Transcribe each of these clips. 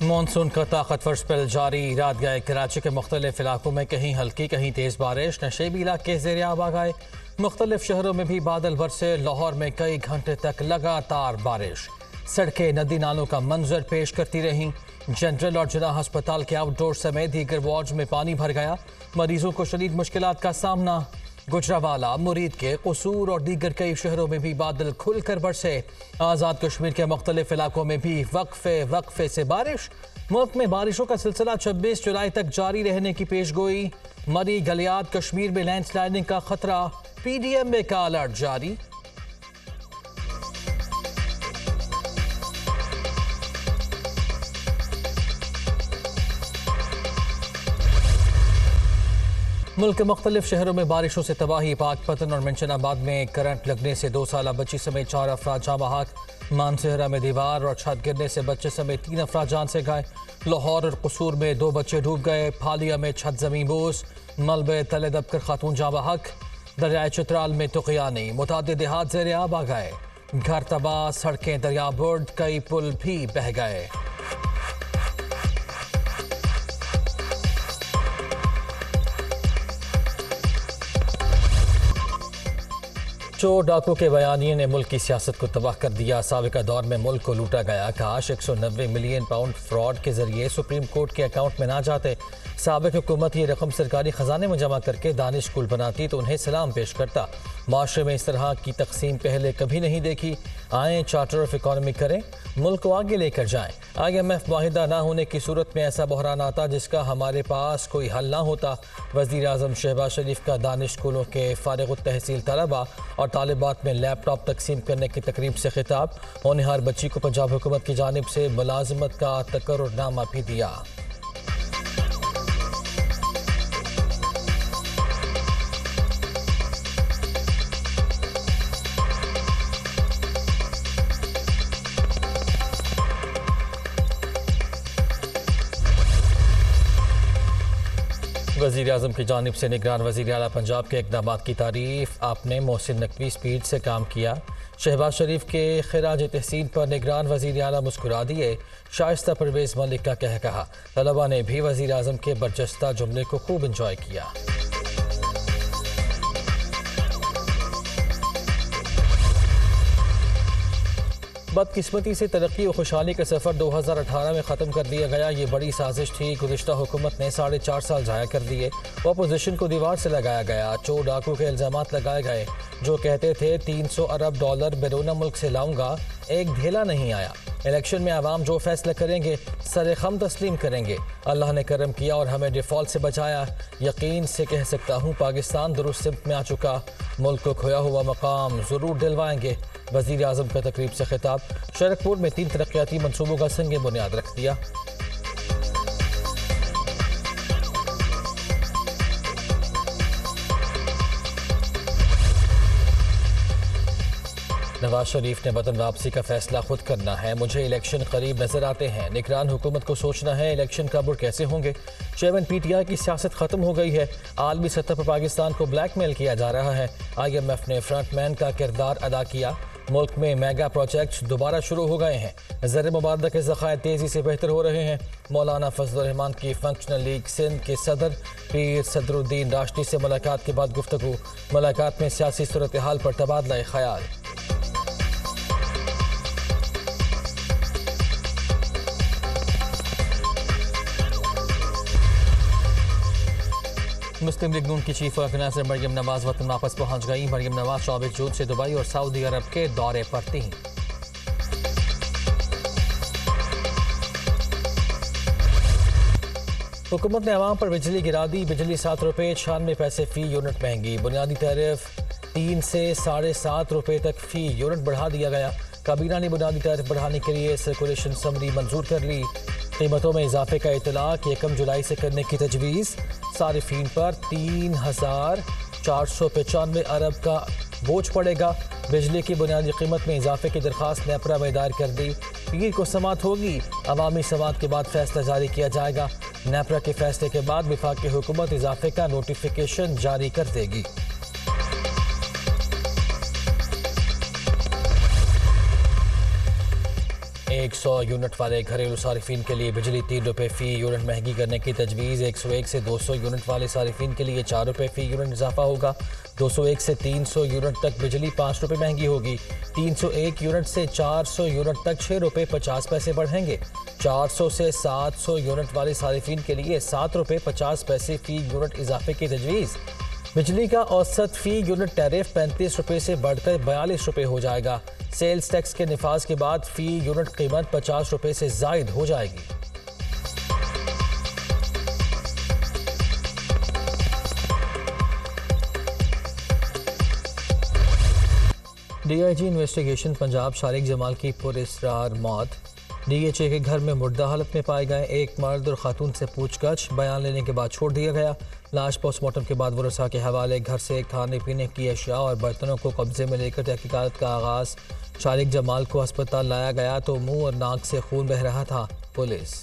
Monsoon का ताकतवर spell जारी। रात गए कराची के मुख्तलिफ इलाकों में कहीं हल्की कहीं तेज़ बारिश। नशेबी इलाके ज़ेर आब आ गए। मुख्तलिफ शहरों में भी बादल बरसे। लाहौर में कई घंटे तक लगातार बारिश। सड़कें नदी नालों का मंजर पेश करती रहीं। जनरल और जिला अस्पताल के आउटडोर समेत दीगर वार्ड्स में पानी भर गया। मरीजों को शदीद मुश्किलात का सामना। गुजरावाला, मुरीद के कसूर और दीगर कई शहरों में भी बादल खुलकर बरसे। आज़ाद कश्मीर के मुख्तलिफ इलाकों में भी वक्फे से बारिश। मुल्क में बारिशों का सिलसिला 26 जुलाई तक जारी रहने की पेशगोई। मरी गलियात कश्मीर में लैंडस्लाइडिंग का खतरा। PDMA का अलर्ट जारी। मुल्क के मुख्तलिफ शहरों में बारिशों से तबाही। पाकपतन और मंशनाबाद में करंट लगने से 2 साला बच्ची समेत 4 अफराद जाँ बहक। मानसहरा में दीवार और छत गिरने से बच्चे समेत 3 अफराद जान से गए। लाहौर और कसूर में 2 बच्चे डूब गए। फालिया में छत जमीन बोस। मलबे तले दबकर खातून जाँ बहक। दरियाए चित्राल में तुक़यानी। मुतादिद देहात ज़ेर आब आ गए। घर तबाह, सड़कें दरिया बुर्द, कई पुल भी बह गए। चोर डाकू के बयानिए ने मुल्क की सियासत को तबाह कर दिया। साबिका दौर में मुल्क को लूटा गया। काश 190 मिलियन पाउंड फ्रॉड के जरिए सुप्रीम कोर्ट के अकाउंट में ना जाते। साबिक हुकूमत ये रकम सरकारी खजाने में जमा करके दानिश स्कूल बनाती तो उन्हें सलाम पेश करता। माशरे में इस तरह की तकसीम पहले कभी नहीं देखी। आए चार्टर ऑफ इकॉनमी करें, मुल्क को आगे लेकर जाएं। IMF माहिदा ना होने की सूरत में ऐसा बहरान आता जिसका हमारे पास कोई हल ना होता। वज़ीर आज़म शहबाज शरीफ का दानिश स्कूलों के फारिग तहसील तलबा और तालिबात में लैपटॉप तकसीम करने की तकरीब से खिताब। होनहार बच्ची को पंजाब हुकूमत की जानिब से मुलाजमत का तकर्रुरनामा भी दिया। वज़ीर आज़म की जानिब से निगरान वज़ीर आला पंजाब के इक़दामात की तारीफ़। आपने मोहसिन नकवी स्पीड से काम किया। शहबाज शरीफ के खिराज तहसीन पर निगरान वज़ीर आला मुस्कुरा दिए। शाइस्ता परवेज़ मलिक का कहा। तलबा ने भी वज़ीर आज़म के बरजस्ता जुमले को खूब इंजॉय किया। बदकिस्मती से तरक्की और खुशहाली का सफ़र 2018 में ख़त्म कर दिया गया। ये बड़ी साजिश थी। गुज़िश्ता हुकूमत ने 4.5 साल ज़ाया कर दिए। अपोजिशन को दीवार से लगाया गया। चोर डाकू के इल्ज़ामात लगाए गए जो कहते थे 300 अरब डॉलर बैरून मुल्क से लाऊंगा। एक ढेला नहीं आया। इलेक्शन में आवाम जो फैसला करेंगे सरे खम तस्लीम करेंगे। अल्लाह ने करम किया और हमें डिफ़ॉल्ट से बचाया। यकीन से कह सकता हूँ पाकिस्तान दुरुस्त सिमत में आ चुका। मुल्क को खोया हुआ मकाम ज़रूर दिलवाएंगे। वज़ीर आज़म का तकरीब से खिताब। शरकपुर में 3 तरक्याती मनसूबों का संग बुनियाद रख दिया। नवाज शरीफ ने वतन वापसी का फैसला खुद करना है। मुझे इलेक्शन करीब नजर आते हैं। निगरान हुकूमत को सोचना है इलेक्शन कब और कैसे होंगे। चेयरमैन PTI की सियासत खत्म हो गई है। आलमी सतह पर पाकिस्तान को ब्लैकमेल किया जा रहा है। IMF ने फ्रंटमैन का किरदार अदा किया। मुल्क में मेगा प्रोजेक्ट्स दोबारा शुरू हो गए हैं। ज़र मुबारदा के ज़खायर तेज़ी से बेहतर हो रहे हैं। मौलाना फजलुर रहमान की फंक्शनल लीग सिंध के सदर पीर सदरुद्दीन राशदी से मुलाकात के बाद गुफ्तगू। मुलाकात में सियासी सूरत हाल पर तबादला ख्याल। मुस्लिम लीग नून की चीफ ऑर्गेनाइजर मरियम नवाज वतन वापस पहुंच गई। मरियम नवाज 24 जून से दुबई और सऊदी अरब के दौरे पर थी। हुकूमत ने अवाम पर बिजली गिरा दी। बिजली 7 रुपये 96 पैसे फ़ी यूनिट महंगी। बुनियादी टैरिफ 3 से 7.5 रुपये तक फ़ी यूनिट बढ़ा दिया गया। काबीना ने बुनियादी टैरिफ बढ़ाने के लिए सर्कुलेशन समरी मंजूर कर ली। कीमतों में इजाफे का इतलाक 1 जुलाई से करने की तजवीज़। सारिफीन पर 3,495 अरब का बोझ पड़ेगा। बिजली की बुनियादी कीमत में इजाफे की दरख्वास्त नेपरा में दायर कर दी। पीर को समात होगी। अवामी समात के बाद फैसला जारी किया जाएगा। नेपरा के फैसले के बाद वफाकी हुकूमत इजाफे का नोटिफिकेशन जारी कर देगी। 100 यूनिट वाले घरेलू सारिफिन के लिए बिजली 3 रुपये फ़ी यूनिट महंगी करने की तजवीज़। 101 से 200 यूनिट वाले सारिफिन के लिए 4 रुपये फ़ी यूनिट इजाफा होगा। 201 से 300 यूनिट तक बिजली 5 रुपये महंगी होगी। 301 यूनिट से 400 यूनिट तक 6 रुपये 50 पैसे बढ़ेंगे। 400 से 700 यूनिट वाले सारिफिन के लिए 7 रुपये 50 पैसे फ़ी यूनिट इजाफे की तजवीज़। बिजली का औसत फ़ी यूनिट टैरिफ 35 रुपये से बढ़कर 42 रुपये हो जाएगा। सेल्स टैक्स के निफाज के बाद फ़ी यूनिट कीमत 50 रुपये से ज़ायद हो जाएगी। डीआईजी इन्वेस्टिगेशन पंजाब शारिक जमाल की पुरअसरार मौत। डीएचए के घर में मुर्दा हालत में पाए गए एक मर्द और खातून से पूछताछ, बयान लेने के बाद छोड़ दिया गया। लाश पोस्टमार्टम के बाद वरसा के हवाले। घर से खाने पीने की अशिया और बर्तनों को कब्जे में लेकर तहकीकात का आगाज़। शारिक जमाल को अस्पताल लाया गया तो मुंह और नाक से खून बह रहा था। पुलिस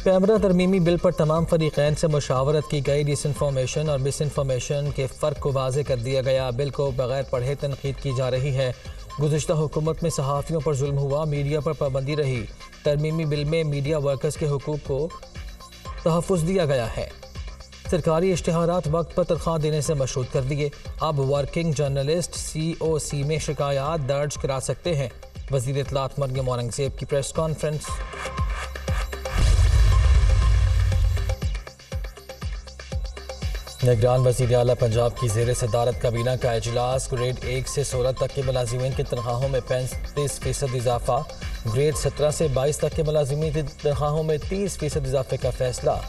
कैमरा तरमीमी बिल पर तमाम फरीक़ैन से मुशावरत की गई। डिसइंफॉर्मेशन और मिसइंफॉर्मेशन के फ़र्क को वाज़े कर दिया गया। बिल को बगैर पढ़े तनकीद की जा रही है। गुज़िश्ता हुकूमत में सहाफ़ियों पर जुल्म हुआ, मीडिया पर पाबंदी रही। तरमीमी बिल में मीडिया वर्कर्स के हुकूक़ को तहफ़्फ़ुज़ दिया गया है। सरकारी इश्तिहारात वक्त पर तनख्वाह देने से मशरूत कर दिए। अब वर्किंग जर्नलिस्ट COC में शिकायत दर्ज करा सकते हैं। वज़ीर इत्तलात मरियम औरंगज़ेब की प्रेस कॉन्फ्रेंस। निगरान वज़ीर आला पंजाब की ज़ेर सदारत काबीना का इजलास। ग्रेड 1 से 16 तक के मुलाजिमीन की तनख्वाहों में 35% इजाफा। ग्रेड 17 से 22 तक के मुलाजिमीन की तनख्वाहों में 30% इजाफे का फैसला।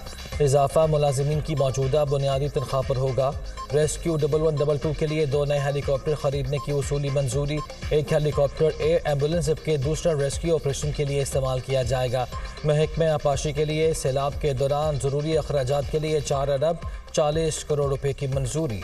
इजाफा मुलाजिमीन की मौजूदा बुनियादी तनख्वाह पर होगा। रेस्क्यू 1122 के लिए 2 नए हेलीकॉप्टर खरीदने की उसूली मंजूरी। एक हेलीकॉप्टर एयर एम्बुलेंस जबकि दूसरा रेस्क्यू ऑपरेशन के लिए इस्तेमाल किया जाएगा। महकमे आपाशी के लिए सैलाब के दौरान ज़रूरी अखराजात के लिए 4 अरब 40 करोड़ रुपए की मंजूरी।